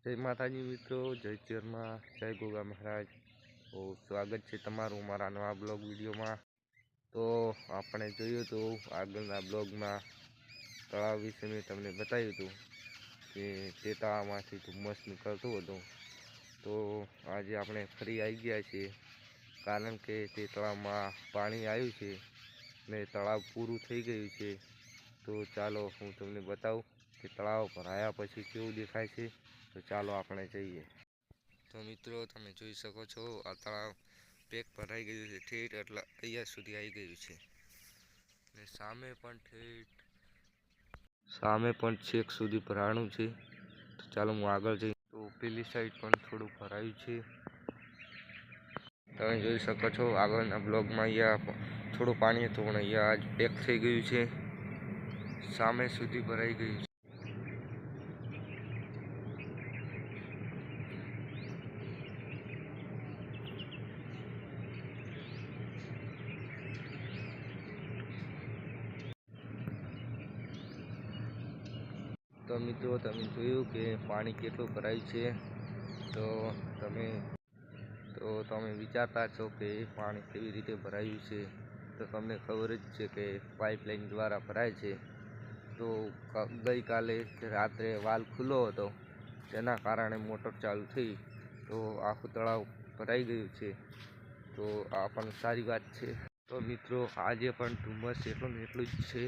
જય માતાજી મિત્રો, જય ચેરમાં, જય ગોગા મહારાજ। તો સ્વાગત છે તમારું મારા નવા બ્લોગ વિડીયોમાં। તો આપણે જોયું તો આગળના બ્લોગમાં તળાવ વિશે મેં તમને બતાવ્યું હતું કે તે તળાવમાંથી ધુમ્મસ નીકળતું હતું। તો આજે આપણે ફરી આવી ગયા છીએ, કારણ કે તે તળાવમાં પાણી આવ્યું છે ને તળાવ પૂરું થઈ ગયું છે। તો ચાલો હું તમને બતાવું કે તળાવ ભરાયા પછી કેવું દેખાય છે। તો ચાલો આપણે જઈએ। તો મિત્રો તમે જોઈ શકો છો આ તળાવ પેક ભરાઈ ગયું છે, ઠેઠ એટલે અહીંયા સુધી આવી ગયું છે ને સામે પણ છેક સુધી ભરાણું છે। તો ચાલો હું આગળ જઈ। તો પેલી સાઈડ પણ થોડું ભરાયું છે, તમે જોઈ શકો છો। આગળના બ્લોગમાં અહીંયા થોડું પાણી હતું પણ અહીંયા આજ પેક થઈ ગયું છે, સામે સુધી ભરાઈ ગયું છે। તો મિત્રો તમે જોયું કે પાણી કેટલું ભરાયું છે। તો તમે વિચારતા છો કે પાણી કેવી રીતે ભરાયું છે। તો તમને ખબર જ છે કે પાઇપલાઇન દ્વારા ભરાય છે। તો ગઈકાલે રાત્રે વાલ ખુલ્લો હતો, તેના કારણે મોટર ચાલુ થઈ તો આખું તળાવ ભરાઈ ગયું છે। તો આ પણ સારી વાત છે। તો મિત્રો આજે પણ ધુમ્મસ એટલું ને એટલું જ છે,